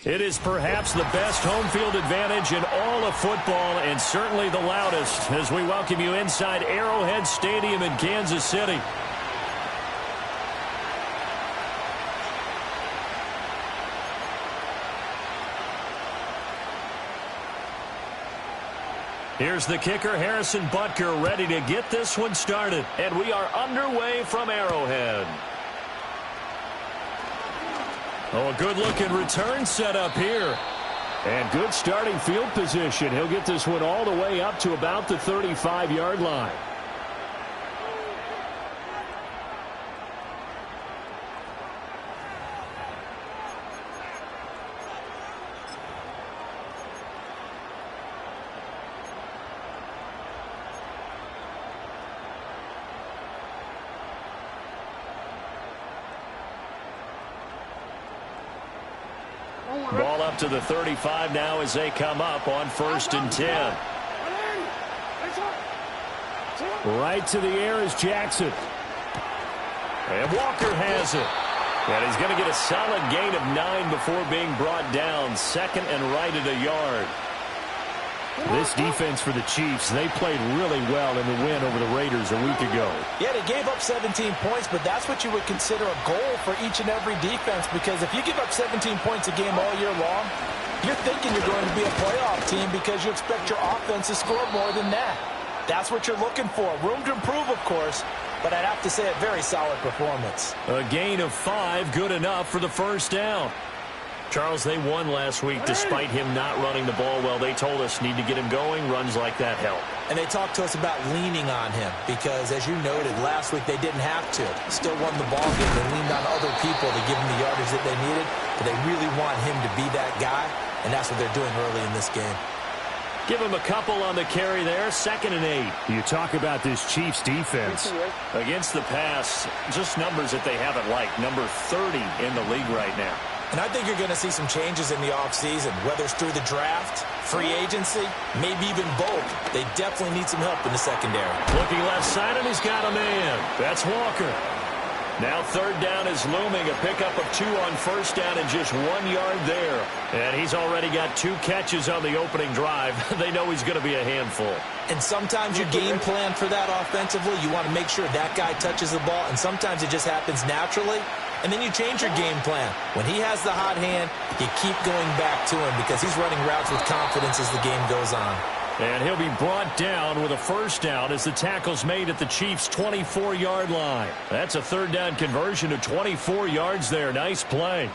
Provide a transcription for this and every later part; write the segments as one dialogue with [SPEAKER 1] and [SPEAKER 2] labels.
[SPEAKER 1] It is perhaps the best home field advantage in all of football and certainly the loudest as we welcome you inside Arrowhead Stadium in Kansas City. Here's the kicker, Harrison Butker, ready to get this one started. And we are underway from Arrowhead. Oh, a good-looking return set up here. And good starting field position. He'll get this one all the way up to about the 35-yard line. Ball up to the 35 now as they come up on 1st and 10. Right to the air is Jackson. And Walker has it. And he's going to get a solid gain of 9 before being brought down. 2nd and right at a yard. This defense for the Chiefs, they played really well in the win over the Raiders a week ago.
[SPEAKER 2] Yeah, they gave up 17 points, but that's what you would consider a goal for each and every defense, because if you give up 17 points a game all year long, you're thinking you're going to be a playoff team because you expect your offense to score more than that. That's what you're looking for. Room to improve, of course, but I'd have to say a very solid performance.
[SPEAKER 1] A gain of 5, good enough for the first down. Charles, they won last week despite him not running the ball well. They told us need to get him going. Runs like that help.
[SPEAKER 2] And they talked to us about leaning on him because, as you noted, last week they didn't have to. Still won the ball game. They leaned on other people to give them the yardage that they needed. But they really want him to be that guy, and that's what they're doing early in this game.
[SPEAKER 1] Give him a couple on the carry there. 2nd and 8.
[SPEAKER 3] You talk about this Chiefs defense.
[SPEAKER 1] Against the pass, just numbers that they haven't liked. Number 30 in the league right now.
[SPEAKER 2] And I think you're going to see some changes in the offseason, whether it's through the draft, free agency, maybe even both. They definitely need some help in the secondary.
[SPEAKER 1] Looking left side, and he's got a man. That's Walker. Now 3rd down is looming. A pickup of 2 on 1st down and just 1 yard there. And he's already got 2 catches on the opening drive. They know he's going to be a handful.
[SPEAKER 2] And sometimes you game plan for that offensively. You want to make sure that guy touches the ball, and sometimes it just happens naturally. And then you change your game plan. When he has the hot hand, you keep going back to him because he's running routes with confidence as the game goes on.
[SPEAKER 1] And he'll be brought down with a 1st down as the tackle's made at the Chiefs' 24-yard line. That's a 3rd down conversion of 24 yards there. Nice play.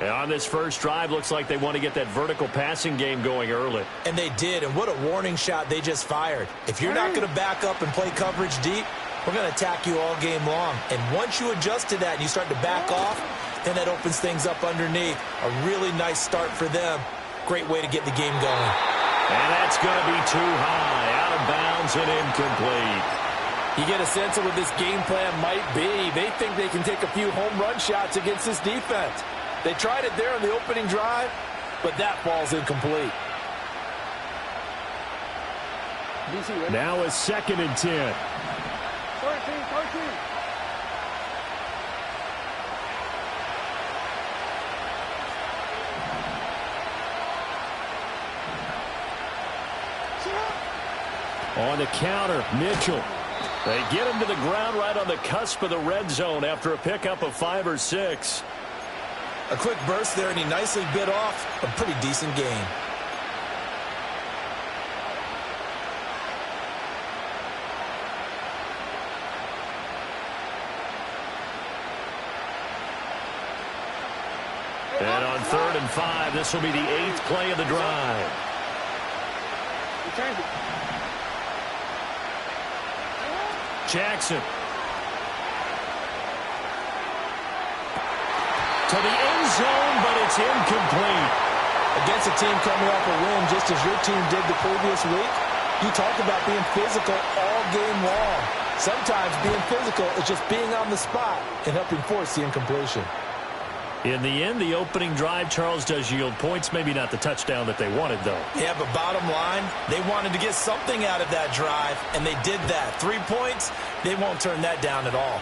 [SPEAKER 1] And on this first drive, looks like they want to get that vertical passing game going early.
[SPEAKER 2] And they did, and what a warning shot they just fired. If you're not going to back up and play coverage deep, we're going to attack you all game long. And once you adjust to that and you start to back off, then that opens things up underneath. A really nice start for them. Great way to get the game going.
[SPEAKER 1] And that's going to be too high, out of bounds and incomplete.
[SPEAKER 4] You get a sense of what this game plan might be. They think they can take a few home run shots against this defense. They tried it there on the opening drive, but that ball's incomplete.
[SPEAKER 3] Now a 2nd and 10.
[SPEAKER 5] 13.
[SPEAKER 1] On the counter, Mitchell. They get him to the ground right on the cusp of the red zone after a pickup of 5 or 6.
[SPEAKER 2] A quick burst there, and he nicely bit off a pretty decent gain.
[SPEAKER 1] And on 3rd and 5, this will be the 8th play of the drive. Jackson. To the end zone, but it's incomplete.
[SPEAKER 2] Against a team coming off a win, just as your team did the previous week, you talk about being physical all game long. Sometimes being physical is just being on the spot and helping force the incompletion.
[SPEAKER 1] In the end, the opening drive, Charles, does yield points. Maybe not the touchdown that they wanted, though.
[SPEAKER 2] Yeah, but bottom line, they wanted to get something out of that drive, and they did that. 3 points, they won't turn that down at all.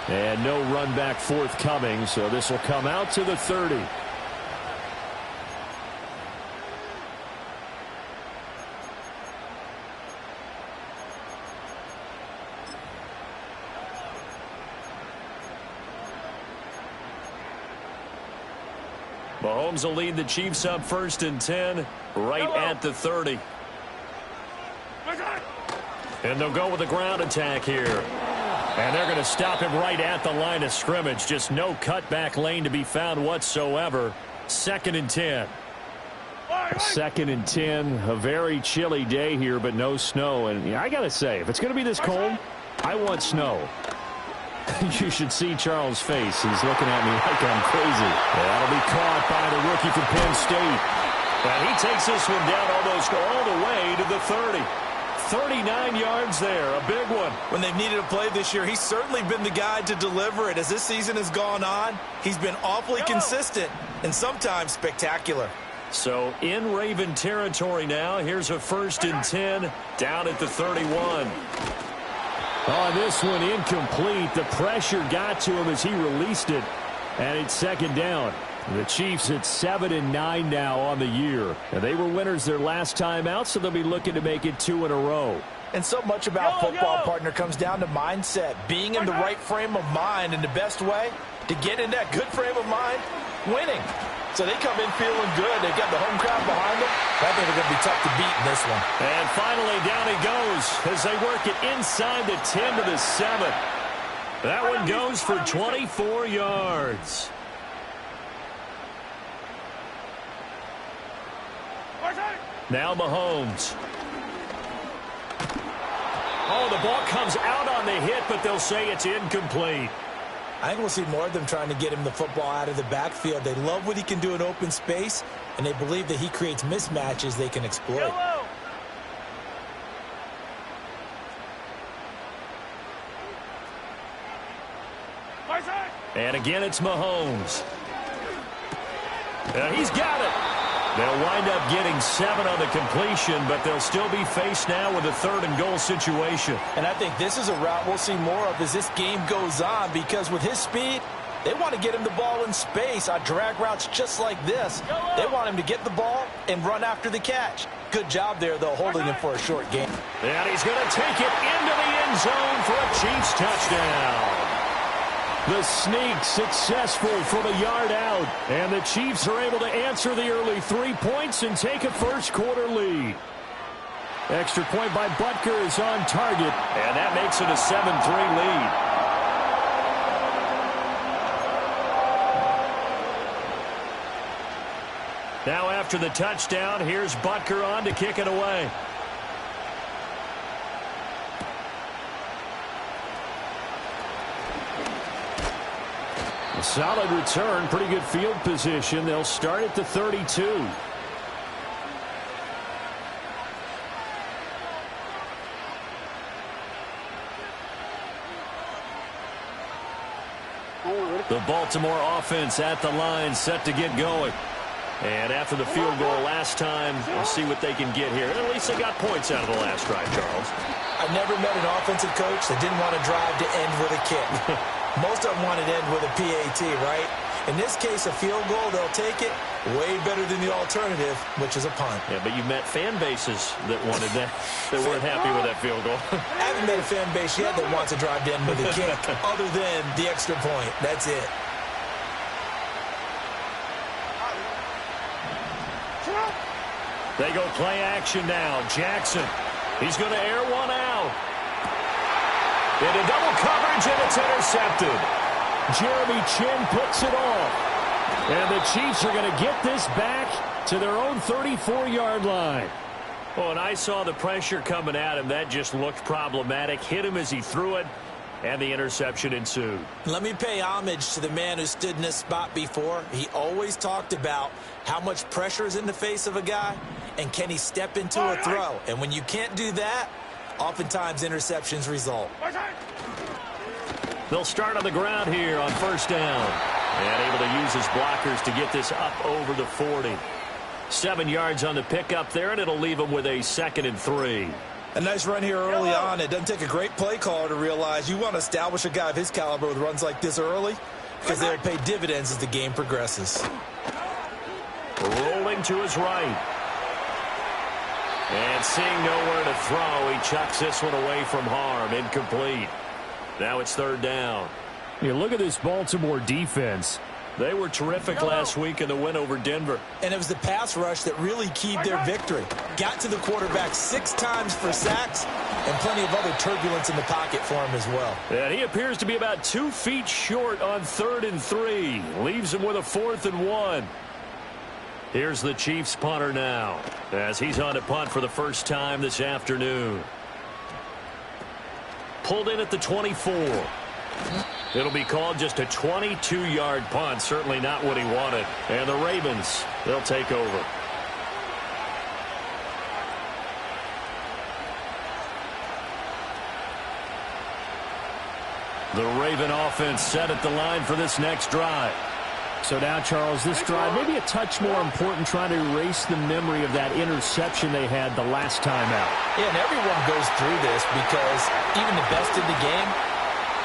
[SPEAKER 1] And no run back forthcoming, so this will come out to the 30. Mahomes will lead the Chiefs up 1st and 10, right at the 30. And they'll go with a ground attack here. And they're going to stop him right at the line of scrimmage. Just no cutback lane to be found whatsoever. 2nd and 10.
[SPEAKER 3] 2nd and 10, a very chilly day here, but no snow. And I got to say, if it's going to be this cold, I want snow. You should see Charles' face. He's looking at me like I'm crazy.
[SPEAKER 1] That'll be caught by the rookie from Penn State. And he takes this one down almost all the way to the 30. 39 yards there, a big one.
[SPEAKER 2] When they've needed a play this year, he's certainly been the guy to deliver it. As this season has gone on, he's been awfully consistent and sometimes spectacular.
[SPEAKER 1] So in Raven territory now, here's a 1st and 10 down at the 31.
[SPEAKER 3] On this one, incomplete. The pressure got to him as he released it, and it's 2nd down. The Chiefs at 7 and 9 now on the year. And they were winners their last time out, so they'll be looking to make it 2 in a row.
[SPEAKER 2] And so much about football, partner, comes down to mindset. Being in the right frame of mind, and the best way to get in that good frame of mind, winning. So they come in feeling good. They've got the home crowd behind them. I think they're going to be tough to beat in this one.
[SPEAKER 1] And finally, down he goes as they work it inside the 10 to the 7. That one goes for 24 yards. Now Mahomes. Oh, the ball comes out on the hit, but they'll say it's incomplete.
[SPEAKER 2] I think we'll see more of them trying to get him the football out of the backfield. They love what he can do in open space, and they believe that he creates mismatches they can exploit.
[SPEAKER 1] And again, it's Mahomes. And he's got it. They'll wind up getting 7 on the completion, but they'll still be faced now with a 3rd and goal situation.
[SPEAKER 2] And I think this is a route we'll see more of as this game goes on, because with his speed, they want to get him the ball in space on drag routes just like this. They want him to get the ball and run after the catch. Good job there, though, holding him for a short game.
[SPEAKER 1] And he's going to take it into the end zone for a Chiefs touchdown.
[SPEAKER 3] The sneak successful from a yard out. And the Chiefs are able to answer the early 3 points and take a first-quarter lead. Extra point by Butker is on target.
[SPEAKER 1] And that makes it a 7-3 lead. Now after the touchdown, here's Butker on to kick it away.
[SPEAKER 3] A solid return, pretty good field position. They'll start at the 32.
[SPEAKER 1] The Baltimore offense at the line, set to get going. And after the field goal last time, we'll see what they can get here. And at least they got points out of the last drive, Charles.
[SPEAKER 2] I've never met an offensive coach that didn't want to drive to end with a kick. Most of them want to end with a PAT, right? In this case, a field goal, they'll take it. Way better than the alternative, which is a punt.
[SPEAKER 1] Yeah, but you met fan bases that wanted that, that weren't happy with that field goal.
[SPEAKER 2] I haven't met a fan base yet that wants to drive to end with a kick, other than the extra point. That's it.
[SPEAKER 1] They go play action now. Jackson, he's going to air one out. Into double coverage, and it's intercepted.
[SPEAKER 3] Jeremy Chin puts it off. And the Chiefs are going to get this back to their own 34-yard line.
[SPEAKER 1] Well, and I saw the pressure coming at him. That just looked problematic. Hit him as he threw it, and the interception ensued.
[SPEAKER 2] Let me pay homage to the man who stood in this spot before. He always talked about how much pressure is in the face of a guy, and can he step into a throw. And when you can't do that, oftentimes interceptions result.
[SPEAKER 1] They'll start on the ground here on first down. And able to use his blockers to get this up over the 40. 7 yards on the pickup there, and it'll leave him with a 2nd and 3.
[SPEAKER 2] A nice run here early on. It doesn't take a great play caller to realize you want to establish a guy of his caliber with runs like this early, because they'll pay dividends as the game progresses.
[SPEAKER 1] Rolling to his right. And seeing nowhere to throw, he chucks this one away from harm. Incomplete. Now it's 3rd down.
[SPEAKER 3] You look at this Baltimore defense.
[SPEAKER 1] They were terrific last week in the win over Denver.
[SPEAKER 2] And it was the pass rush that really keyed their victory. Got to the quarterback 6 times for sacks and plenty of other turbulence in the pocket for him as well.
[SPEAKER 1] And he appears to be about 2 feet short on 3rd and 3. Leaves him with a 4th and 1. Here's the Chiefs punter now as he's on to punt for the first time this afternoon. Pulled in at the 24. It'll be called just a 22-yard punt. Certainly not what he wanted. And the Ravens, they'll take over. The Raven offense set at the line for this next drive.
[SPEAKER 3] So now, Charles, this drive maybe a touch more important, trying to erase the memory of that interception they had the last time out.
[SPEAKER 2] Yeah, and everyone goes through this because even the best in the game,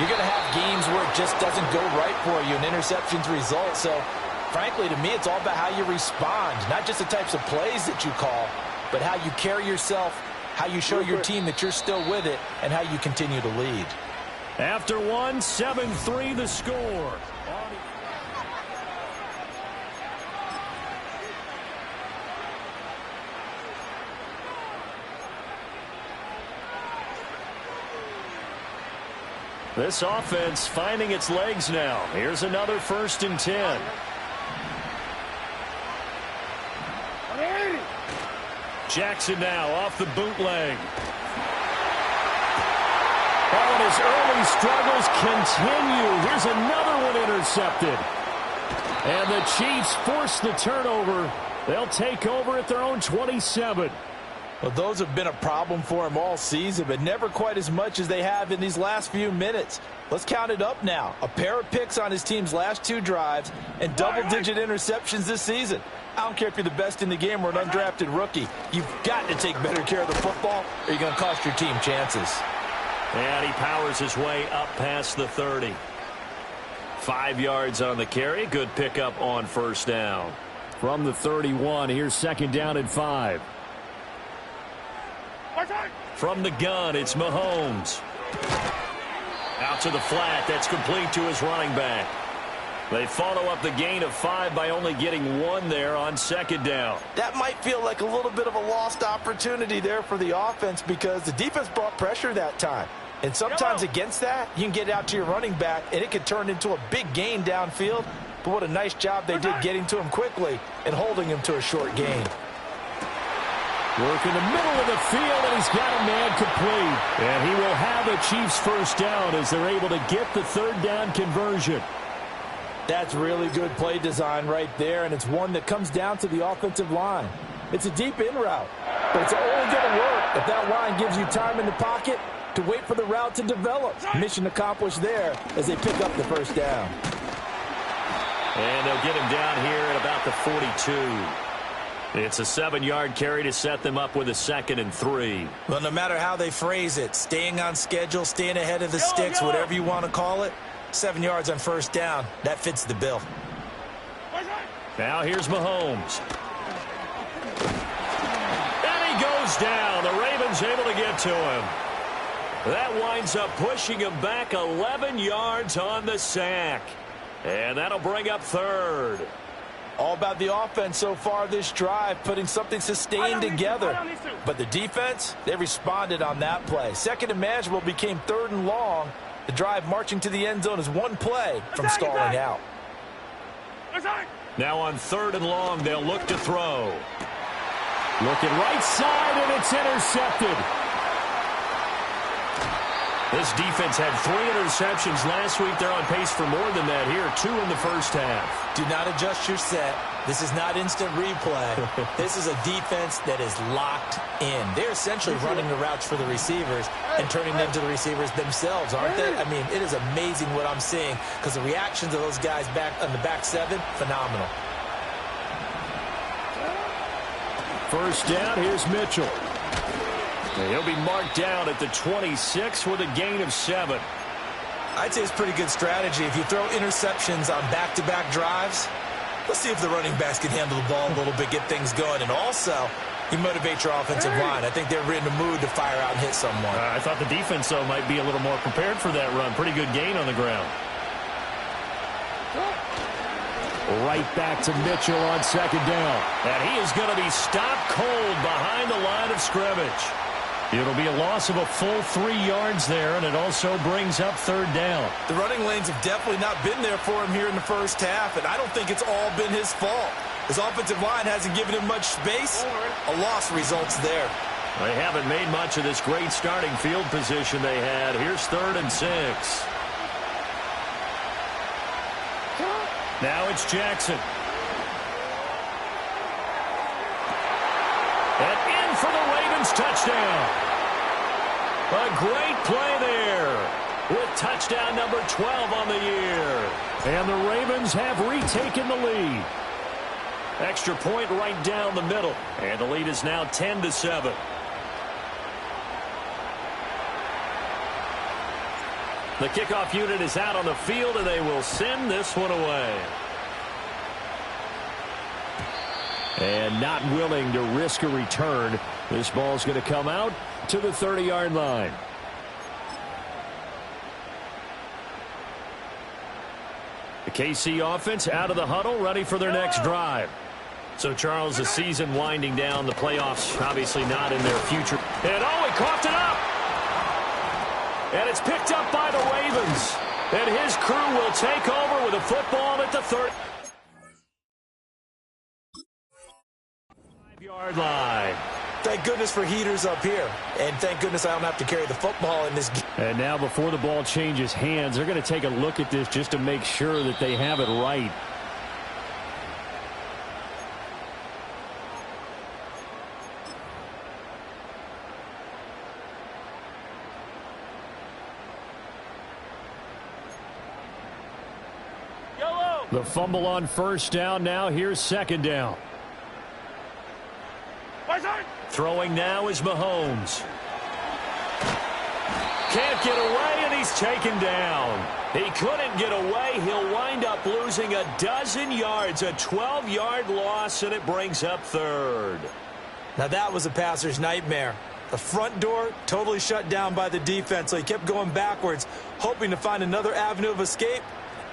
[SPEAKER 2] you're going to have games where it just doesn't go right for you, and interceptions result. So, frankly, to me, it's all about how you respond, not just the types of plays that you call, but how you carry yourself, how you show your team that you're still with it, and how you continue to lead.
[SPEAKER 1] After one, 7-3 the score. This offense finding its legs now. Here's another 1st and 10. Jackson now off the bootleg. Oh, and his early struggles continue. Here's another one intercepted. And the Chiefs force the turnover. They'll take over at their own 27.
[SPEAKER 2] Well, those have been a problem for him all season, but never quite as much as they have in these last few minutes. Let's count it up now. A pair of picks on his team's last 2 drives and double-digit interceptions this season. I don't care if you're the best in the game or an undrafted rookie. You've got to take better care of the football or you're going to cost your team chances.
[SPEAKER 1] And he powers his way up past the 30. 5 yards on the carry. Good pickup on 1st down.
[SPEAKER 3] From the 31, here's 2nd down and 5.
[SPEAKER 1] From the gun, it's Mahomes. Out to the flat. That's complete to his running back. They follow up the gain of 5 by only getting 1 there on 2nd down.
[SPEAKER 2] That might feel like a little bit of a lost opportunity there for the offense because the defense brought pressure that time. And sometimes against that, you can get out to your running back, and it could turn into a big gain downfield. But what a nice job they did getting to him quickly and holding him to a short gain.
[SPEAKER 3] Work in the middle of the field, and he's got a man complete.
[SPEAKER 1] And he will have a Chiefs 1st down as they're able to get the 3rd down conversion.
[SPEAKER 2] That's really good play design right there, and it's one that comes down to the offensive line. It's a deep in route, but it's only going to work if that line gives you time in the pocket to wait for the route to develop. Mission accomplished there as they pick up the 1st down.
[SPEAKER 1] And they'll get him down here at about the 42. It's a 7-yard carry to set them up with a 2nd and 3.
[SPEAKER 2] Well, no matter how they phrase it, staying on schedule, staying ahead of the sticks, whatever you want to call it, 7 yards on 1st down, that fits the bill.
[SPEAKER 1] Now here's Mahomes. And he goes down. The Ravens able to get to him. That winds up pushing him back 11 yards on the sack. And that'll bring up 3rd.
[SPEAKER 2] All about the offense so far this drive, putting something sustained together. But the defense, they responded on that play. 2nd and manageable became 3rd and long. The drive marching to the end zone is 1 play from stalling out.
[SPEAKER 1] Now on 3rd and long, they'll look to throw.
[SPEAKER 3] Looking right side, and it's intercepted.
[SPEAKER 1] This defense had 3 interceptions last week. They're on pace for more than that here. 2 in the 1st half.
[SPEAKER 2] Do not adjust your set. This is not instant replay. This is a defense that is locked in. They're essentially running the routes for the receivers and turning them to the receivers themselves, aren't they? I mean, it is amazing what I'm seeing because the reactions of those guys back on the back 7, phenomenal.
[SPEAKER 3] 1st down, here's Mitchell.
[SPEAKER 1] And he'll be marked down at the 26 with a gain of 7.
[SPEAKER 2] I'd say it's pretty good strategy. If you throw interceptions on back-to-back drives, let's see if the running backs can handle the ball a little bit, get things going. And also, you motivate your offensive line. I think they're in the mood to fire out and hit someone.
[SPEAKER 1] I thought the defense, though, might be a little more prepared for that run. Pretty good gain on the ground.
[SPEAKER 3] Right back to Mitchell on second down.
[SPEAKER 1] And he is going to be stopped cold behind the line of scrimmage. It'll be a loss of a full 3 yards there, and it also brings up third down.
[SPEAKER 2] The running lanes have definitely not been there for him here in the first half, and I don't think it's all been his fault. His offensive line hasn't given him much space. A loss results there.
[SPEAKER 1] They haven't made much of this great starting field position they had. Here's 3rd and 6. Now it's Jackson. And in for the Ravens touchdown. A great play there with touchdown number 12 on the year.
[SPEAKER 3] And the Ravens have retaken the lead.
[SPEAKER 1] Extra point right down the middle. And the lead is now 10-7. The kickoff unit is out on the field, and they will send this one away.
[SPEAKER 3] And not willing to risk a return. This ball's going to come out to the 30-yard line.
[SPEAKER 1] The KC offense out of the huddle, ready for their next drive. So, Charles, the season winding down, the playoffs obviously not in their future. And, he coughed it up! And it's picked up by the Ravens. And his crew will take over with a football at the 35-yard line.
[SPEAKER 2] Thank goodness for heaters up here. And thank goodness I don't have to carry the football in this game.
[SPEAKER 3] And now before the ball changes hands, they're going to take a look at this just to make sure that they have it right. The fumble on first down. Now here's second down.
[SPEAKER 1] Throwing now is Mahomes. Can't get away, and he's taken down. He couldn't get away. He'll wind up losing a dozen yards, a 12-yard loss, and it brings up third.
[SPEAKER 2] Now that was a passer's nightmare. The front door totally shut down by the defense, so he kept going backwards, hoping to find another avenue of escape.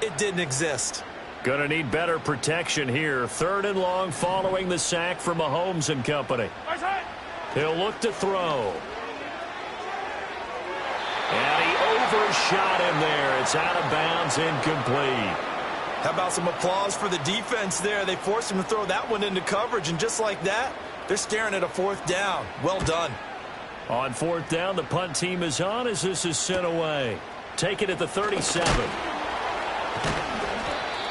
[SPEAKER 2] It didn't exist.
[SPEAKER 1] Gonna need better protection here. 3rd and long following the sack from Mahomes and company. He'll look to throw. And he overshot him there. It's out of bounds, incomplete.
[SPEAKER 2] How about some applause for the defense there? They forced him to throw that one into coverage, and just like that, they're staring at a 4th down. Well done.
[SPEAKER 1] On 4th down, the punt team is on as this is sent away. Take it at the 37.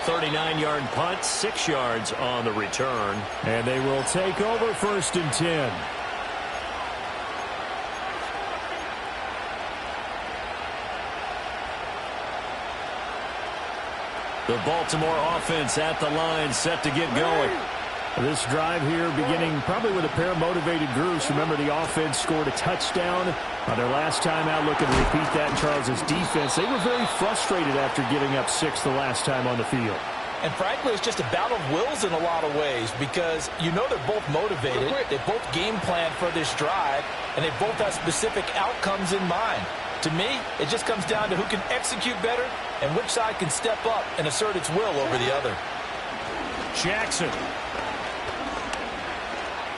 [SPEAKER 1] 39-yard punt, 6 yards on the return.
[SPEAKER 3] And they will take over 1st and 10.
[SPEAKER 1] The Baltimore offense at the line, set to get going.
[SPEAKER 3] This drive here beginning probably with a pair of motivated groups. Remember, the offense scored a touchdown on their last time out. Looking to repeat that in Charles's defense. They were very frustrated after giving up 6 the last time on the field.
[SPEAKER 2] And frankly, it's just a battle of wills in a lot of ways because you know they're both motivated. They both game plan for this drive, and they both have specific outcomes in mind. To me, it just comes down to who can execute better and which side can step up and assert its will over the other.
[SPEAKER 1] Jackson.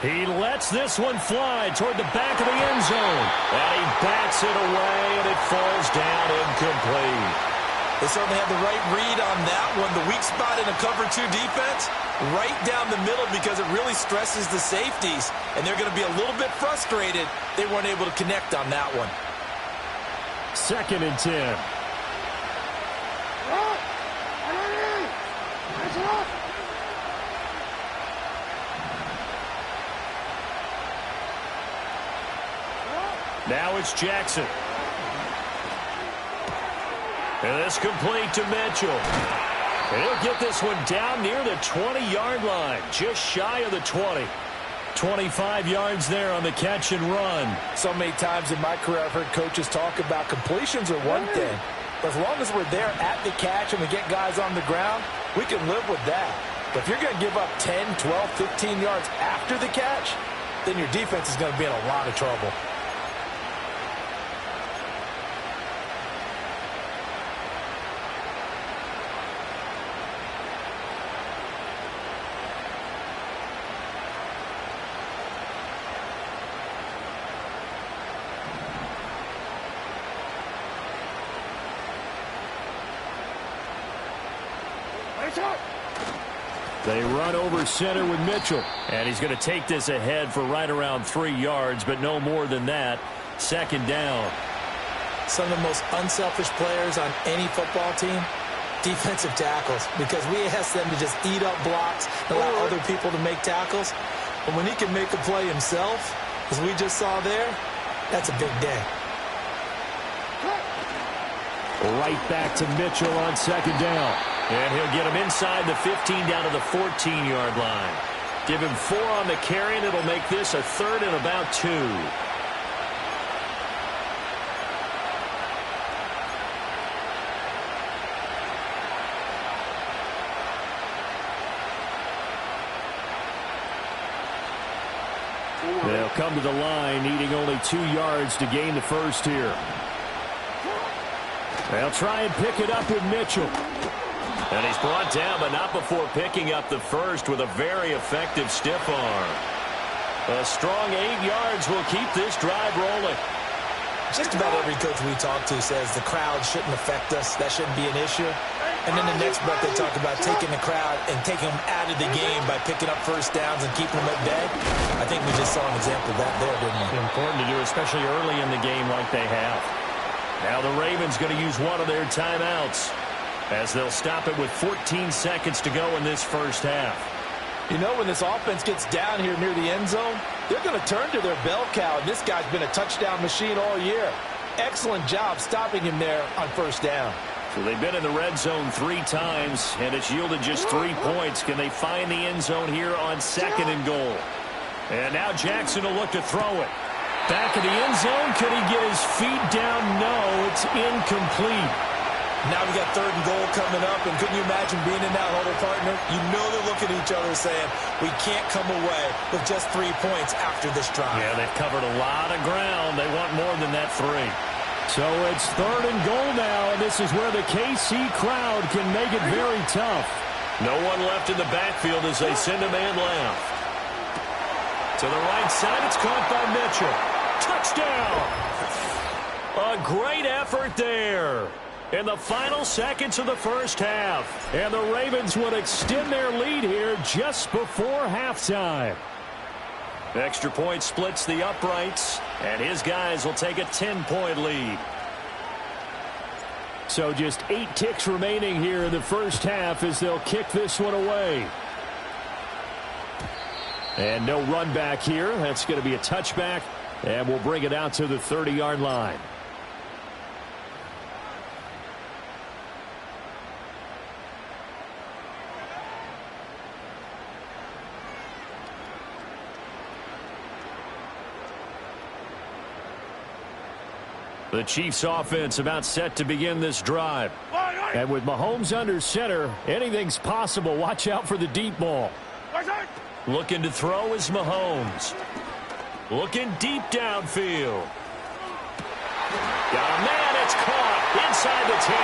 [SPEAKER 1] He lets this one fly toward the back of the end zone. And he bats it away, and it falls down incomplete.
[SPEAKER 2] They certainly have the right read on that one. The weak spot in a cover 2 defense, right down the middle because it really stresses the safeties. And they're going to be a little bit frustrated they weren't able to connect on that one.
[SPEAKER 3] 2nd and 10.
[SPEAKER 1] Now it's Jackson. And this complete to Mitchell. And he'll get this one down near the 20-yard line, just shy of the 20. 25 yards there on the catch and run.
[SPEAKER 2] So many times in my career I've heard coaches talk about completions are one thing. But as long as we're there at the catch and we get guys on the ground, we can live with that. But if you're going to give up 10, 12, 15 yards after the catch, then your defense is going to be in a lot of trouble.
[SPEAKER 3] They run over center with Mitchell.
[SPEAKER 1] And he's going to take this ahead for right around 3 yards, but no more than that. Second down.
[SPEAKER 2] Some of the most unselfish players on any football team, defensive tackles, because we ask them to just eat up blocks, allow other people to make tackles. But when he can make a play himself, as we just saw there, that's a big day.
[SPEAKER 3] Right back to Mitchell on second down.
[SPEAKER 1] And he'll get him inside the 15 down to the 14-yard line. Give him 4 on the carry, and it'll make this a 3rd and about 2.
[SPEAKER 3] They'll come to the line, needing only 2 yards to gain the first here. They'll try and pick it up with Mitchell.
[SPEAKER 1] And he's brought down, but not before picking up the first with a very effective stiff arm. A strong 8 yards will keep this drive rolling.
[SPEAKER 2] Just about every coach we talk to says the crowd shouldn't affect us. That shouldn't be an issue. And then the next breath they talk about taking the crowd and taking them out of the game by picking up first downs and keeping them at bay. I think we just saw an example of that there, didn't we?
[SPEAKER 1] Important to do, especially early in the game like they have. Now the Ravens going to use one of their timeouts as they'll stop it with 14 seconds to go in this first half.
[SPEAKER 4] You know, when this offense gets down here near the end zone, they're going to turn to their bell cow, and this guy's been a touchdown machine all year. Excellent job stopping him there on first down.
[SPEAKER 1] So they've been in the red zone 3 times, and it's yielded just 3 points. Can they find the end zone here on 2nd and goal? And now Jackson will look to throw it. Back of the end zone. Could he get his feet down? No, it's incomplete.
[SPEAKER 2] Now we got 3rd and goal coming up, and couldn't you imagine being in that huddle, partner? You know they're looking at each other saying, we can't come away with just 3 points after this drive.
[SPEAKER 1] Yeah, they've covered a lot of ground. They want more than that 3.
[SPEAKER 3] So it's 3rd and goal now, and this is where the KC crowd can make it very tough.
[SPEAKER 1] No one left in the backfield as they send a man left. To the right side, it's caught by Mitchell. Touchdown! A great effort there in the final seconds of the first half.
[SPEAKER 3] And the Ravens would extend their lead here just before halftime.
[SPEAKER 1] Extra point splits the uprights, and his guys will take a 10-point lead.
[SPEAKER 3] So just 8 ticks remaining here in the first half as they'll kick this one away. And no run back here. That's going to be a touchback, and we'll bring it out to the 30-yard line.
[SPEAKER 1] The Chiefs offense about set to begin this drive.
[SPEAKER 3] And with Mahomes under center, anything's possible. Watch out for the deep ball.
[SPEAKER 1] Looking to throw is Mahomes. Looking deep downfield. Got a man, it's caught inside the 10.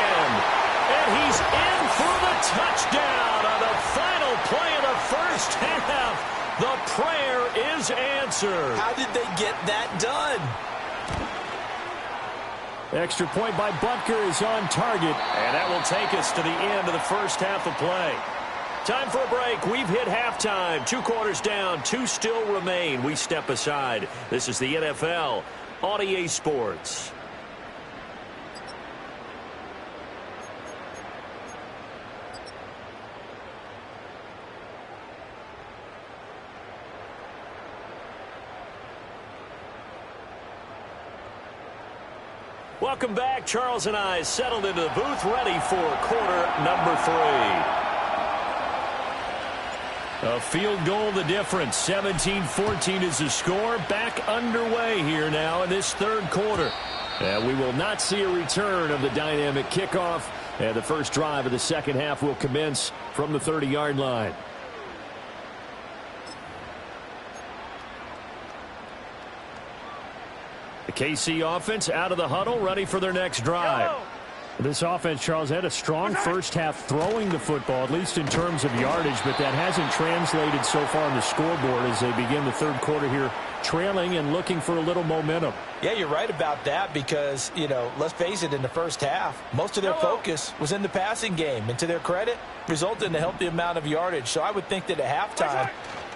[SPEAKER 1] And he's in for the touchdown on the final play of the first half. The prayer is answered.
[SPEAKER 2] How did they get that done?
[SPEAKER 3] Extra point by Butker is on target.
[SPEAKER 1] And that will take us to the end of the first half of play. Time for a break. We've hit halftime. 2 quarters down. 2 still remain. We step aside. This is the NFL on EA Sports. Welcome back. Charles and I settled into the booth, ready for quarter number 3. A field goal the difference. 17-14 is the score. Back underway here now in this 3rd quarter. And we will not see a return of the dynamic kickoff. And the first drive of the second half will commence from the 30-yard line. The KC offense out of the huddle, ready for their next drive.
[SPEAKER 3] This offense, Charles, had a strong first half throwing the football, at least in terms of yardage, but that hasn't translated so far on the scoreboard as they begin the 3rd quarter here trailing and looking for a little momentum.
[SPEAKER 2] Yeah, you're right about that because, let's face it, in the first half, most of their focus was in the passing game. And to their credit, resulted in a healthy amount of yardage. So I would think that at halftime,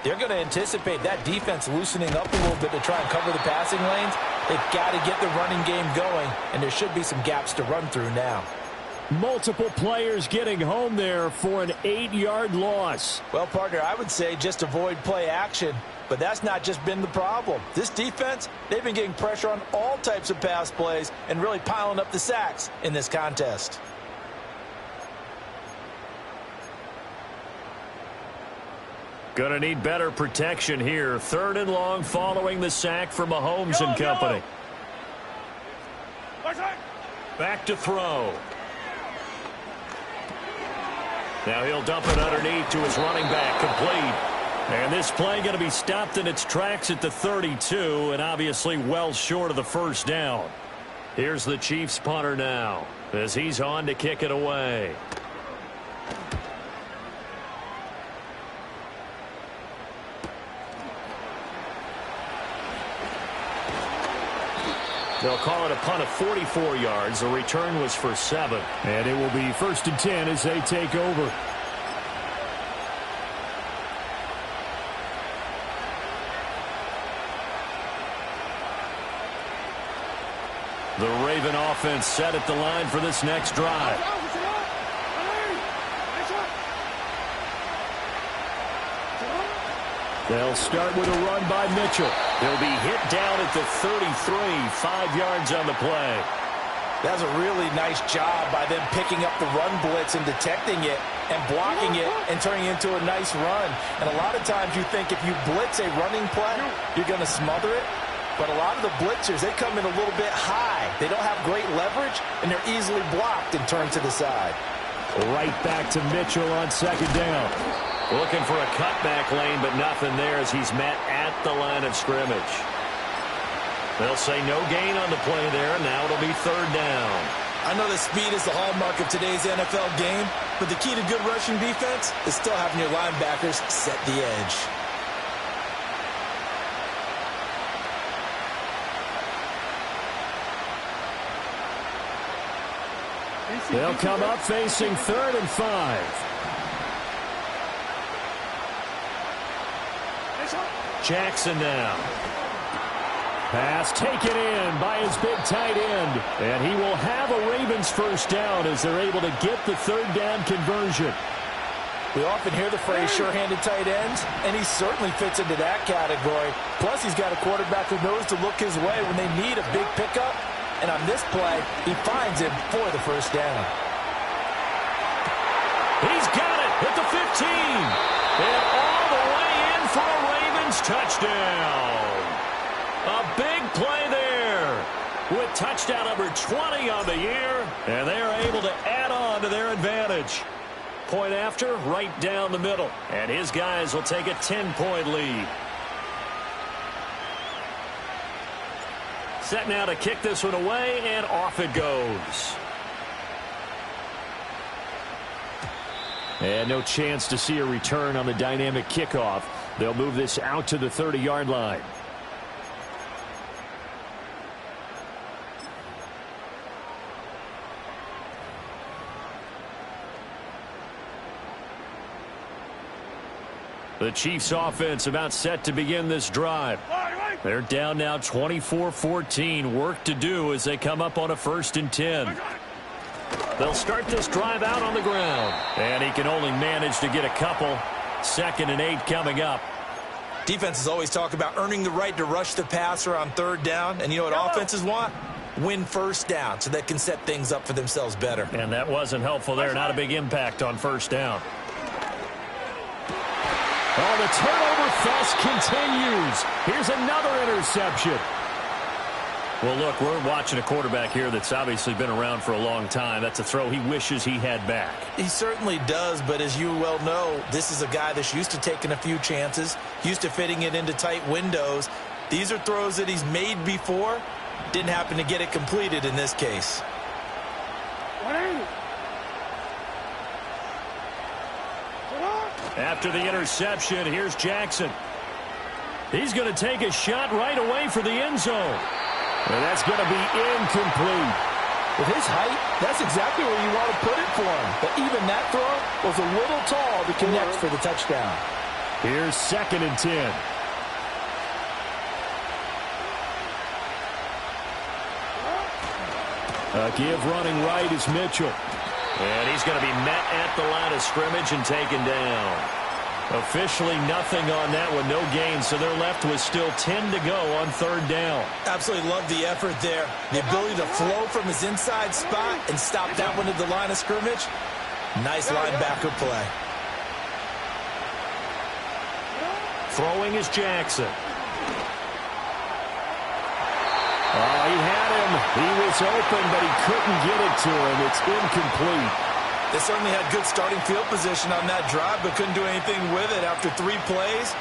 [SPEAKER 2] they're going to anticipate that defense loosening up a little bit to try and cover the passing lanes. They've got to get the running game going, and there should be some gaps to run through now.
[SPEAKER 3] Multiple players getting home there for an 8-yard loss.
[SPEAKER 2] Well, partner, I would say just avoid play action, but that's not just been the problem. This defense, they've been getting pressure on all types of pass plays and really piling up the sacks in this contest.
[SPEAKER 1] Gonna need better protection here. 3rd and long following the sack from Mahomes and company. Back to throw. Now he'll dump it underneath to his running back, complete. And this play going to be stopped in its tracks at the 32, and obviously well short of the first down. Here's the Chiefs punter now, as he's on to kick it away. They'll call it a punt of 44 yards. The return was for 7.
[SPEAKER 3] And it will be 1st and 10 as they take over.
[SPEAKER 1] The Raven offense set at the line for this next drive.
[SPEAKER 3] They'll start with a run by Mitchell.
[SPEAKER 1] He'll be hit down at the 33, 5 yards on the play.
[SPEAKER 2] That's a really nice job by them picking up the run blitz and detecting it and blocking it and turning it into a nice run. And a lot of times you think if you blitz a running play, you're going to smother it. But a lot of the blitzers, they come in a little bit high. They don't have great leverage, and they're easily blocked and turned to the side.
[SPEAKER 3] Right back to Mitchell on 2nd down.
[SPEAKER 1] Looking for a cutback lane, but nothing there as he's met at the line of scrimmage. They'll say no gain on the play there. Now it'll be 3rd down.
[SPEAKER 2] I know that speed is the hallmark of today's NFL game, but the key to good rushing defense is still having your linebackers set the edge.
[SPEAKER 3] They'll come up facing 3rd and 5.
[SPEAKER 1] Jackson now.
[SPEAKER 3] Pass taken in by his big tight end. And he will have a Ravens 1st down as they're able to get the 3rd down conversion.
[SPEAKER 2] We often hear the phrase sure-handed tight ends, and he certainly fits into that category. Plus, he's got a quarterback who knows to look his way when they need a big pickup. And on this play, he finds him for the 1st down.
[SPEAKER 1] He's got it at the 15. And all the way in for a Ravens touchdown. A big play there with touchdown number 20 on the year. And they are able to add on to their advantage. Point after, right down the middle. And his guys will take a 10-point lead. Set now to kick this one away, and off it goes.
[SPEAKER 3] And no chance to see a return on the dynamic kickoff. They'll move this out to the 30-yard line. The Chiefs offense about set to begin this drive. They're down now 24-14. Work to do as they come up on a 1st and 10. They'll start this drive out on the ground. And he can only manage to get a couple. 2nd and 8 coming up.
[SPEAKER 2] Defenses always talk about earning the right to rush the passer on 3rd down. And you know what offenses want? Win 1st down so they can set things up for themselves better.
[SPEAKER 1] And that wasn't helpful there. Not a big impact on 1st down.
[SPEAKER 3] Oh, the turnover fest continues. Here's another interception.
[SPEAKER 1] Well, look, we're watching a quarterback here that's obviously been around for a long time. That's a throw he wishes he had back.
[SPEAKER 2] He certainly does, but as you well know, this is a guy that's used to taking a few chances, used to fitting it into tight windows. These are throws that he's made before. Didn't happen to get it completed in this case.
[SPEAKER 1] After the interception, here's Jackson.
[SPEAKER 3] He's going to take a shot right away for the end zone. And that's going to be incomplete.
[SPEAKER 2] With his height, that's exactly where you want to put it for him. But even that throw was a little tall to connect for the touchdown.
[SPEAKER 3] Here's 2nd and 10. A give running right is Mitchell.
[SPEAKER 1] And he's going to be met at the line of scrimmage and taken down. Officially nothing on that one, no gain, so they're left with still 10 to go on 3rd down.
[SPEAKER 2] Absolutely love the effort there. The ability to flow from his inside spot and stop that one at the line of scrimmage. Nice linebacker play.
[SPEAKER 1] Throwing is Jackson.
[SPEAKER 3] Oh, he had him. He was open, but he couldn't get it to him. It's incomplete.
[SPEAKER 2] They certainly had good starting field position on that drive, but couldn't do anything with it after 3 plays.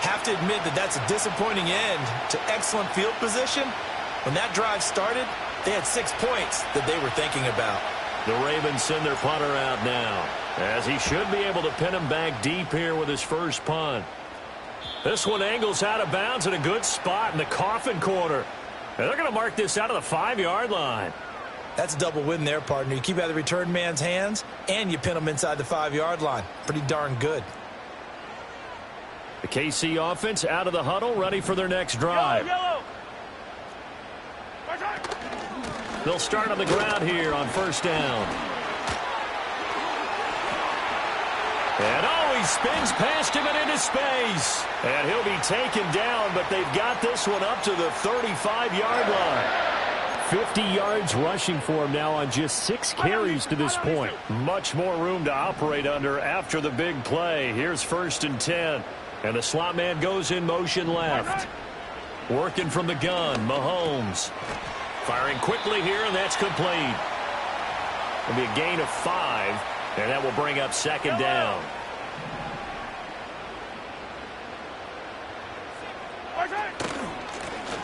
[SPEAKER 2] Have to admit that that's a disappointing end to excellent field position. When that drive started, they had 6 points that they were thinking about.
[SPEAKER 1] The Ravens send their punter out now, as he should be able to pin him back deep here with his first punt. This one angles out of bounds in a good spot in the coffin corner. And they're going to mark this out of the 5-yard line.
[SPEAKER 2] That's a double win there, partner. You keep out of the return man's hands, and you pin him inside the 5-yard line. Pretty darn good.
[SPEAKER 3] The KC offense out of the huddle, ready for their next drive.
[SPEAKER 5] Yellow.
[SPEAKER 1] They'll start on the ground here on 1st down. And he spins past him and into space. And he'll be taken down, but they've got this one up to the 35-yard line.
[SPEAKER 3] 50 yards rushing for him now on just 6 carries to this point.
[SPEAKER 1] Much more room to operate under after the big play. Here's 1st and 10. And the slot man goes in motion left. Working from the gun, Mahomes. Firing quickly here, and that's complete. It'll be a gain of 5, and that will bring up 2nd down.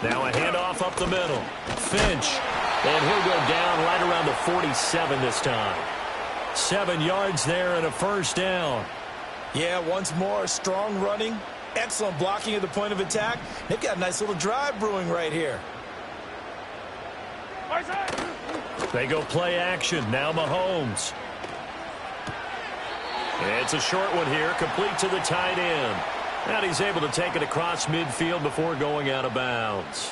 [SPEAKER 1] Now a handoff up the middle. Finch. And he'll go down right around the 47 this time. 7 yards there and a 1st down.
[SPEAKER 2] Yeah, once more, strong running. Excellent blocking at the point of attack. They've got a nice little drive brewing right here.
[SPEAKER 1] They go play action. Now Mahomes. It's a short one here, complete to the tight end. And he's able to take it across midfield before going out of bounds.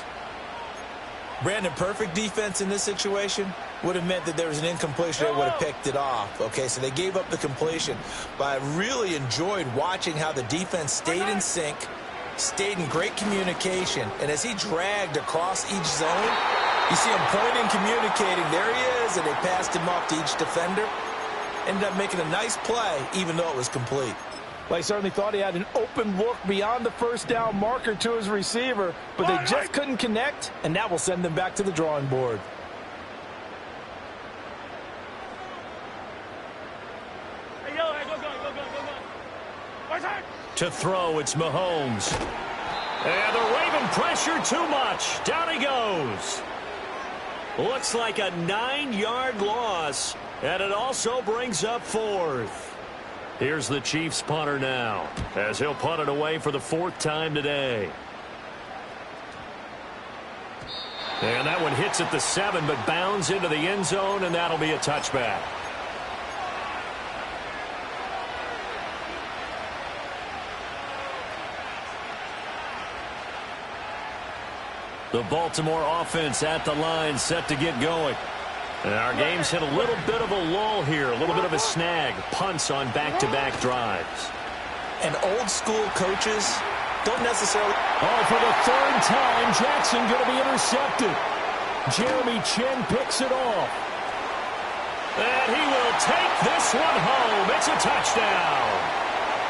[SPEAKER 2] Brandon, perfect defense in this situation would have meant that there was an incompletion. They would have picked it off. Okay, so they gave up the completion. But I really enjoyed watching how the defense stayed in sync, stayed in great communication. And as he dragged across each zone, you see him pointing, communicating. There he is, and they passed him off to each defender. Ended up making a nice play, even though it was complete.
[SPEAKER 4] Well, he certainly thought he had an open look beyond the 1st down marker to his receiver, but they just couldn't connect, and that will send them back to the drawing board.
[SPEAKER 1] To throw, it's Mahomes. And the Raven pressure too much. Down he goes. Looks like a 9-yard loss, and it also brings up 4th. Here's the Chiefs punter now, as he'll punt it away for the 4th time today. And that one hits at the 7, but bounds into the end zone, and that'll be a touchback. The Baltimore offense at the line, set to get going. And our game's hit a little bit of a lull here, a little bit of a snag. Punts on back-to-back drives.
[SPEAKER 2] And old-school coaches don't necessarily...
[SPEAKER 3] Oh, for the 3rd time, Jackson going to be intercepted. Jeremy Chin picks it off.
[SPEAKER 1] And he will take this one home. It's a touchdown.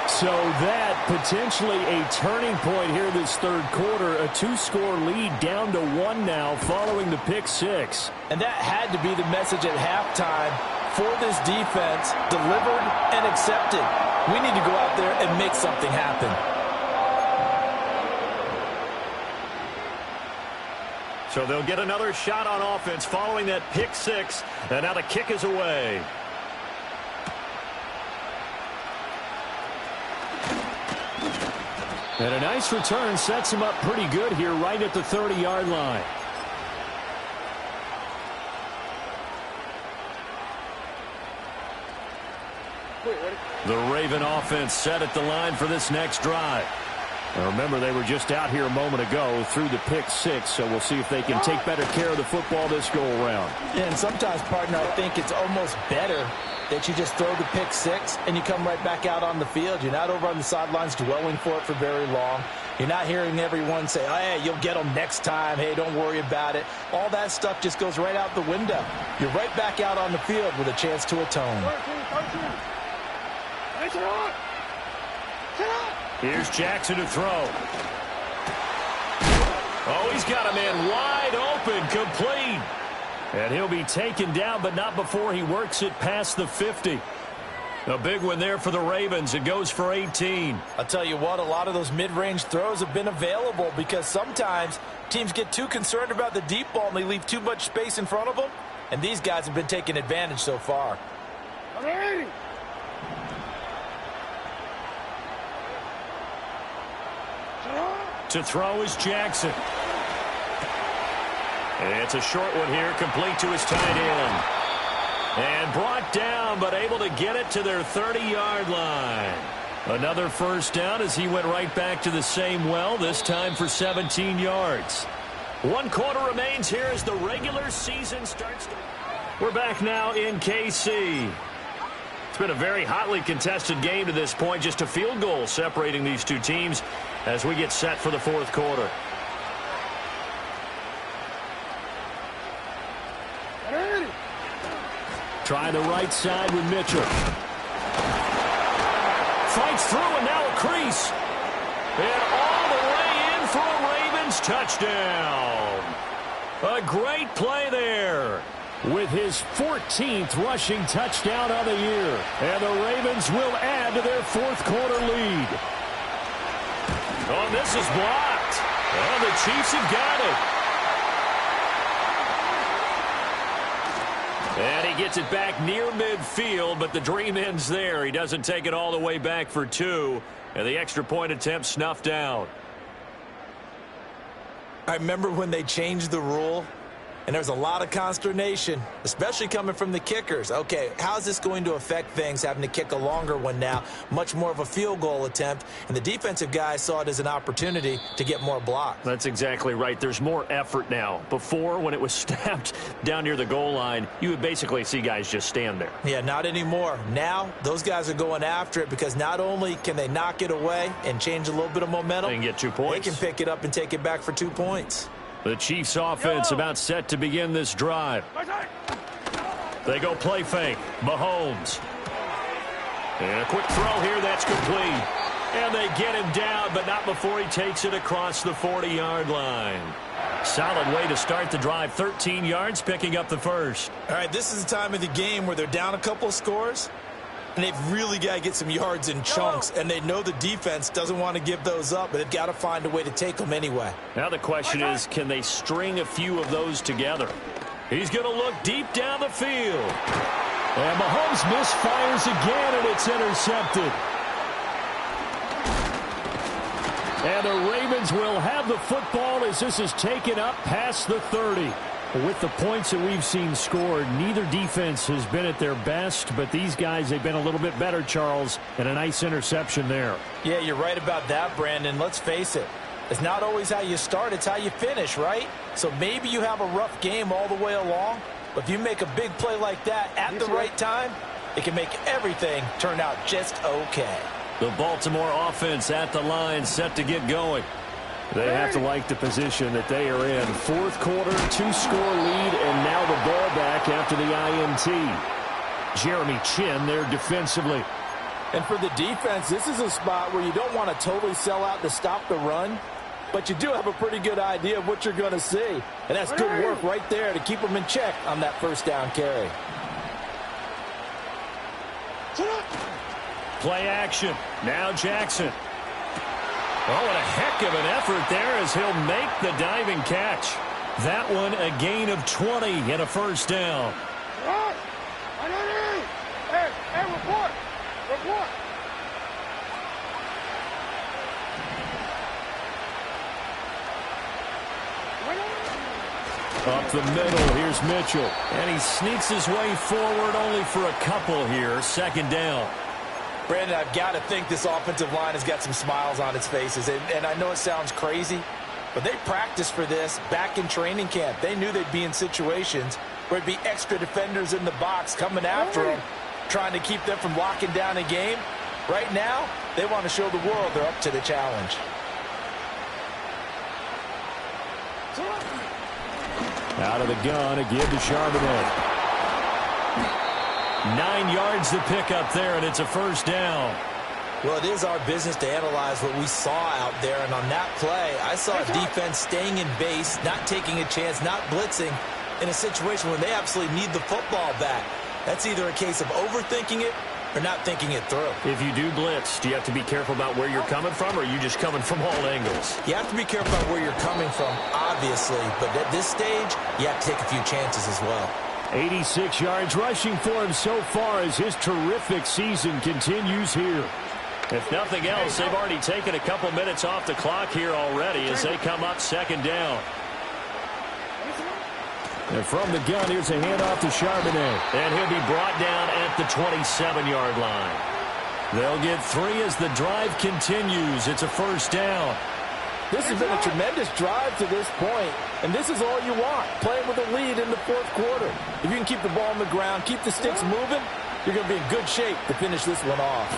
[SPEAKER 3] So that potentially a turning point here this 3rd quarter. A 2-score lead down to 1 now following the pick 6.
[SPEAKER 2] And that had to be the message at halftime for this defense. Delivered and accepted. We need to go out there and make something happen.
[SPEAKER 1] So they'll get another shot on offense following that pick 6. And now the kick is away.
[SPEAKER 3] And a nice return sets him up pretty good here right at the 30-yard line. The Raven offense set at the line for this next drive. Now remember, they were just out here a moment ago through the pick six, so we'll see if they can take better care of the football this go-around.
[SPEAKER 2] Yeah, and sometimes, partner, I think it's almost better that you just throw the pick six and you come right back out on the field. You're not over on the sidelines dwelling for it for very long. You're not hearing everyone say, oh, hey, you'll get them next time. Hey, don't worry about it. All that stuff just goes right out the window. You're right back out on the field with a chance to atone.
[SPEAKER 3] Here's Jackson to throw. Oh, he's got a man wide open, complete. And he'll be taken down, but not before he works it past the 50. A big one there for the Ravens. It goes for 18.
[SPEAKER 2] I'll tell you what, a lot of those mid-range throws have been available because sometimes teams get too concerned about the deep ball and they leave too much space in front of them. And these guys have been taking advantage so far.
[SPEAKER 3] To throw is Jackson. And it's a short one here, complete to his tight end. And brought down, but able to get it to their 30-yard line. Another first down as he went right back to the same well, this time for 17 yards. 1 quarter remains here as the regular season starts. We're back now in KC. It's been a very hotly contested game to this point. Just a field goal separating these two teams as we get set for the fourth quarter. Try the right side with Mitchell. Fights through and now a crease. And all the way in for a Ravens touchdown. A great play there. With his 14th rushing touchdown of the year. And the Ravens will add to their fourth quarter lead. Oh, this is blocked. And the Chiefs have got it. And he gets it back near midfield, but the dream ends there. He doesn't take it all the way back for 2. And the extra point attempt snuffed out.
[SPEAKER 2] I remember when they changed the rule. And there's a lot of consternation, especially coming from the kickers. Okay, how's this going to affect things, having to kick a longer one now, much more of a field goal attempt? And the defensive guys saw it as an opportunity to get more blocks.
[SPEAKER 3] That's exactly right. There's more effort now. Before, when it was snapped down near the goal line, you would basically see guys just stand there.
[SPEAKER 2] Yeah, not anymore. Now, those guys are going after it because not only can they knock it away and change a little bit of momentum,
[SPEAKER 3] they can get 2 points.
[SPEAKER 2] They can pick it up and take it back for 2 points.
[SPEAKER 3] The Chiefs offense about set to begin this drive. They go play fake. Mahomes. And a quick throw here. That's complete. And they get him down, but not before he takes it across the 40-yard line. Solid way to start the drive. 13 yards, picking up the first.
[SPEAKER 2] All right, this is the time of the game where they're down a couple of scores. And they've really got to get some yards in chunks. And they know the defense doesn't want to give those up, but they've got to find a way to take them anyway.
[SPEAKER 3] Now the question is, can they string a few of those together? He's going to look deep down the field. And Mahomes misfires again, and it's intercepted. And the Ravens will have the football as this is taken up past the 30. With the points that we've seen scored, neither defense has been at their best, but these guys, they've been a little bit better, Charles, and a nice interception there.
[SPEAKER 2] Yeah, you're right about that, Brandon. Let's face it. It's not always how you start, it's how you finish, right? So maybe you have a rough game all the way along, but if you make a big play like that at the right time, it can make everything turn out just okay.
[SPEAKER 3] The Baltimore offense at the line, set to get going. They have to like the position that they are in. Fourth quarter, 2-score lead, and now the ball back after the INT. Jeremy Chin there defensively.
[SPEAKER 2] And for the defense, this is a spot where you don't want to totally sell out to stop the run, but you do have a pretty good idea of what you're going to see. And that's good work right there to keep them in check on that first down carry.
[SPEAKER 3] Play action. Now Jackson. Oh, and a heck of an effort there as he'll make the diving catch. That one a gain of 20 and a first down. up the middle. Here's Mitchell.
[SPEAKER 1] And he sneaks his way forward only for a couple here. Second down.
[SPEAKER 2] Brandon, I've got to think this offensive line has got some smiles on its faces. And I know it sounds crazy, but they practiced for this back in training camp. They knew they'd be in situations where it'd be extra defenders in the box coming after them, trying to keep them from locking down a game. Right now, they want to show the world they're up to the challenge.
[SPEAKER 3] Out of the gun, again to Charbonnet.
[SPEAKER 1] 9 yards to pick up there, and it's a first down.
[SPEAKER 2] Well, it is our business to analyze what we saw out there, and on that play, I saw a defense staying in base, not taking a chance, not blitzing, in a situation where they absolutely need the football back. That's either a case of overthinking it or not thinking it through.
[SPEAKER 1] If you do blitz, do you have to be careful about where you're coming from, or are you just coming from all angles?
[SPEAKER 2] You have to be careful about where you're coming from, obviously, but at this stage, you have to take a few chances as well.
[SPEAKER 3] 86 yards rushing for him so far as his terrific season continues here.
[SPEAKER 1] If nothing else, they've already taken a couple minutes off the clock here already as they come up second down.
[SPEAKER 3] And from the gun, here's a handoff to Charbonnet.
[SPEAKER 1] And he'll be brought down at the 27-yard line. They'll get 3 as the drive continues. It's a first down.
[SPEAKER 2] This has been a tremendous drive to this point, and this is all you want, playing with a lead in the fourth quarter. If you can keep the ball on the ground, keep the sticks moving, you're going to be in good shape to finish this one off.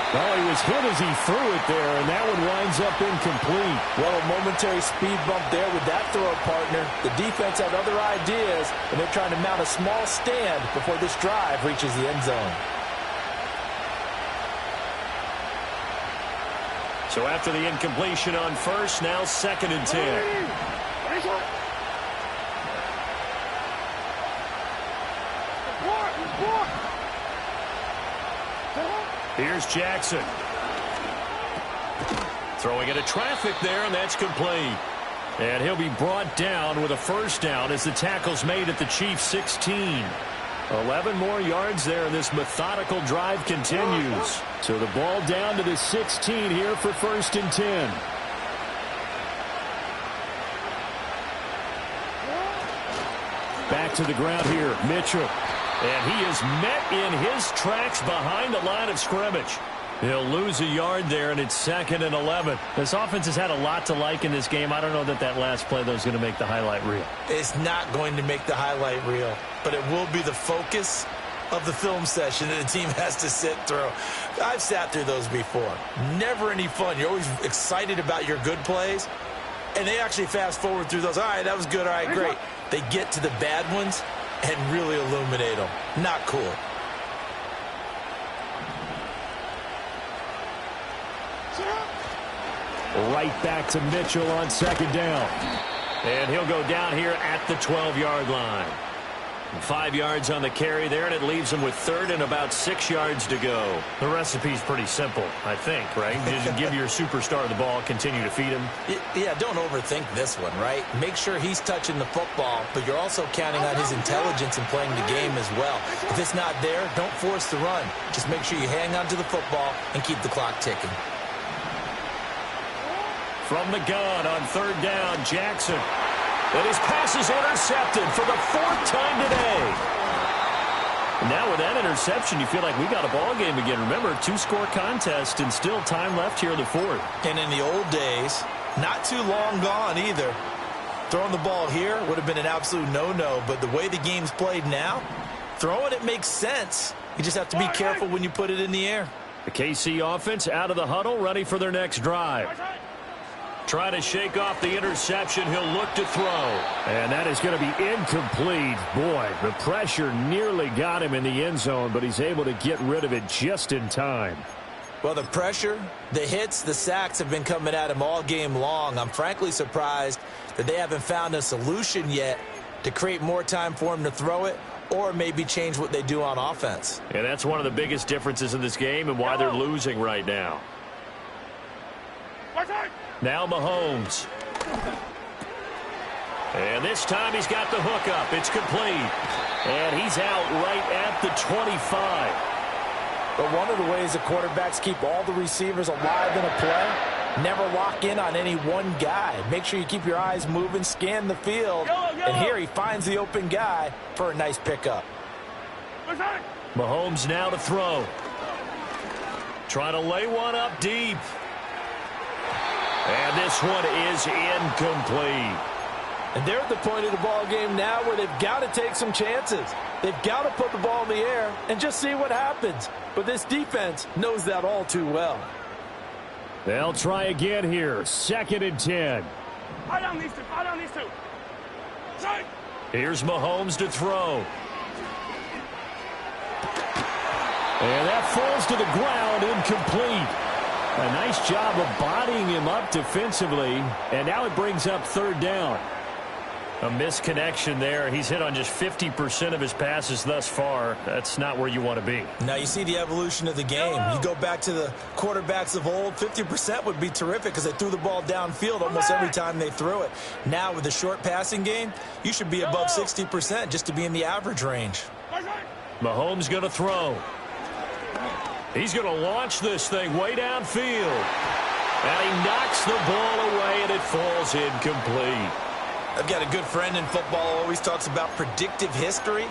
[SPEAKER 3] Well, he was hit as he threw it there, and that one winds up incomplete.
[SPEAKER 2] Well, a momentary speed bump there with that throw partner. The defense had other ideas, and they're trying to mount a small stand before this drive reaches the end zone.
[SPEAKER 1] So after the incompletion on first, now second and 10. Here's Jackson. Throwing into traffic there, and that's complete. And he'll be brought down with a first down as the tackle's made at the Chiefs' 16. 11 more yards there, and this methodical drive continues.
[SPEAKER 3] So the ball down to the 16 here for first and 10. Back to the ground here, Mitchell.
[SPEAKER 1] And he is met in his tracks behind the line of scrimmage. He'll lose a yard there, and it's second and 11. This offense has had a lot to like in this game. I don't know that last play, though, is going to make the highlight reel.
[SPEAKER 2] It's not going to make the highlight reel, but it will be the focus of the film session that the team has to sit through. I've sat through those before. Never any fun. You're always excited about your good plays, and they actually fast forward through those. All right, that was good. All right, great. They get to the bad ones and really illuminate them. Not cool.
[SPEAKER 3] Right back to Mitchell on second down.
[SPEAKER 1] And he'll go down here at the 12-yard line. 5 yards on the carry there, and it leaves him with third and about 6 yards to go. The recipe's pretty simple, I think, right? Just give your superstar the ball, continue to feed him.
[SPEAKER 2] Yeah, don't overthink this one, right? Make sure he's touching the football, but you're also counting on his intelligence in playing the game as well. If it's not there, don't force the run. Just make sure you hang on to the football and keep the clock ticking.
[SPEAKER 1] From the gun on third down, Jackson. And his pass is intercepted for the 4th time today. And now with that interception, you feel like we got a ball game again. Remember, 2-score contest and still time left here in the 4th.
[SPEAKER 2] And in the old days, not too long gone either. Throwing the ball here would have been an absolute no-no, but the way the game's played now, throwing it makes sense. You just have to be careful when you put it in the air.
[SPEAKER 1] The KC offense out of the huddle, ready for their next drive. Trying to shake off the interception. He'll look to throw.
[SPEAKER 3] And that is going to be incomplete. Boy, the pressure nearly got him in the end zone, but he's able to get rid of it just in time.
[SPEAKER 2] Well, the pressure, the hits, the sacks have been coming at him all game long. I'm frankly surprised that they haven't found a solution yet to create more time for him to throw it or maybe change what they do on offense.
[SPEAKER 1] And that's one of the biggest differences in this game and why they're losing right now. Now Mahomes. And this time he's got the hook up. It's complete. And he's out right at the 25.
[SPEAKER 2] But one of the ways the quarterbacks keep all the receivers alive in a play, Never lock in on any one guy. Make sure you keep your eyes moving, scan the field. And here he finds the open guy for a nice pickup.
[SPEAKER 1] Mahomes now to throw. Trying to lay one up deep. And this one is incomplete.
[SPEAKER 4] And they're at the point of the ball game now where they've got to take some chances. They've got to put the ball in the air and just see what happens. But this defense knows that all too well.
[SPEAKER 3] They'll try again here. 2nd and 10.
[SPEAKER 5] I don't need to.
[SPEAKER 1] Here's Mahomes to throw.
[SPEAKER 3] And that falls to the ground, incomplete. A nice job of bodying him up defensively. And now it brings up 3rd down.
[SPEAKER 1] A misconnection there. He's hit on just 50% of his passes thus far. That's not where you want to be.
[SPEAKER 2] Now you see the evolution of the game. You go back to the quarterbacks of old, 50% would be terrific because they threw the ball downfield almost every time they threw it. Now with the short passing game, you should be above 60% just to be in the average range.
[SPEAKER 1] Mahomes going to throw. He's going to launch this thing way downfield. And he knocks the ball away, and it falls incomplete.
[SPEAKER 2] I've got a good friend in football, always talks about predictive history.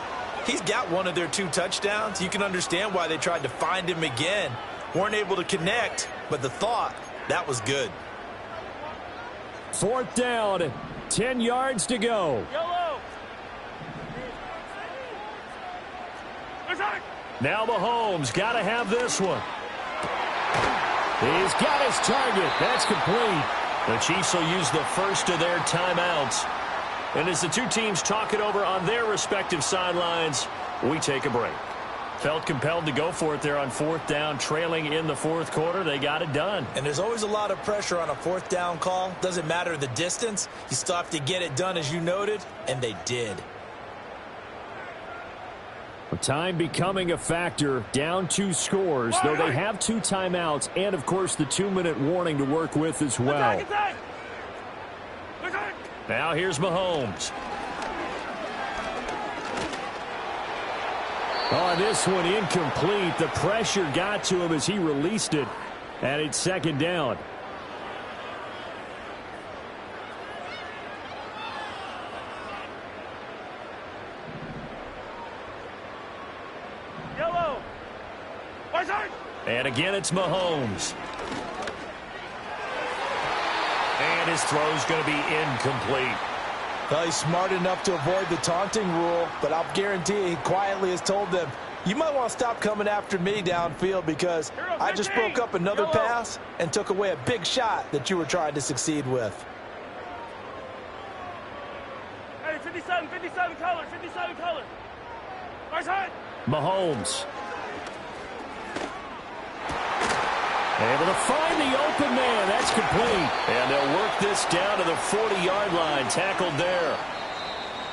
[SPEAKER 2] He's got one of their 2 touchdowns. You can understand why they tried to find him again. Weren't able to connect, but the thought, that was good.
[SPEAKER 3] 4th down, 10 yards to go.
[SPEAKER 1] Now Mahomes got to have this one.
[SPEAKER 3] He's got his target. That's complete.
[SPEAKER 1] The Chiefs will use the first of their timeouts. And as the 2 teams talk it over on their respective sidelines, we take a break. Felt compelled to go for it there on 4th down, trailing in the 4th quarter. They got it done.
[SPEAKER 2] And there's always a lot of pressure on a 4th down call. Doesn't matter the distance. You still have to get it done, as you noted, and they did.
[SPEAKER 3] Time becoming a factor, down 2 scores, though they have 2 timeouts and, of course, the 2-minute warning to work with as well.
[SPEAKER 1] Now here's Mahomes.
[SPEAKER 3] On this one, incomplete. The pressure got to him as he released it, and it's 2nd down.
[SPEAKER 1] And again, it's Mahomes. And his throw's going to be incomplete.
[SPEAKER 2] Well, he's smart enough to avoid the taunting rule, but I'll guarantee he quietly has told them, you might want to stop coming after me downfield because I just broke up another pass and took away a big shot that you were trying to succeed with.
[SPEAKER 5] Hey, 57 color.
[SPEAKER 1] Mahomes.
[SPEAKER 3] Able to find the open man. That's complete.
[SPEAKER 1] And they'll work this down to the 40-yard line. Tackled there.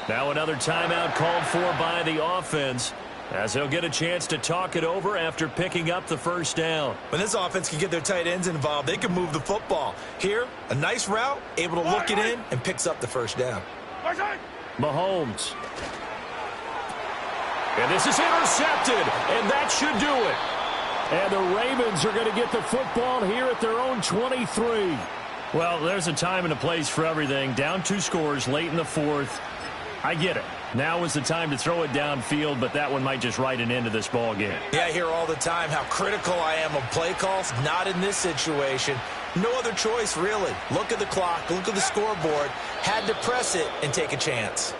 [SPEAKER 1] Now another timeout called for by the offense, as they'll get a chance to talk it over after picking up the 1st down.
[SPEAKER 2] When this offense can get their tight ends involved, they can move the football. Here, a nice route, able to look it in, and picks up the 1st down.
[SPEAKER 1] Mahomes. And this is intercepted, and that should do it.
[SPEAKER 3] And the Ravens are going to get the football here at their own 23.
[SPEAKER 1] Well, there's a time and a place for everything. Down 2 scores late in the 4th. I get it. Now is the time to throw it downfield, but that one might just write an end to this ball game.
[SPEAKER 2] Yeah, I hear all the time how critical I am of play calls. Not in this situation. No other choice, really. Look at the clock. Look at the scoreboard. Had to press it and take a chance.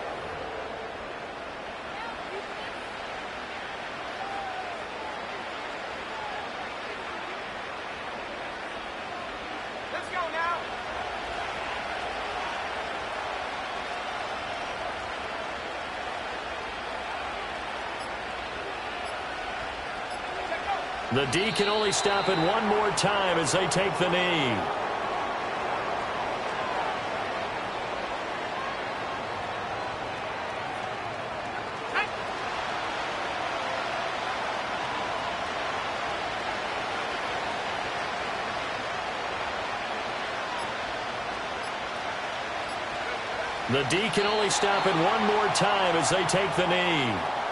[SPEAKER 1] The D can only stop it one more time as they take the knee. The D can only stop it one more time as they take the knee.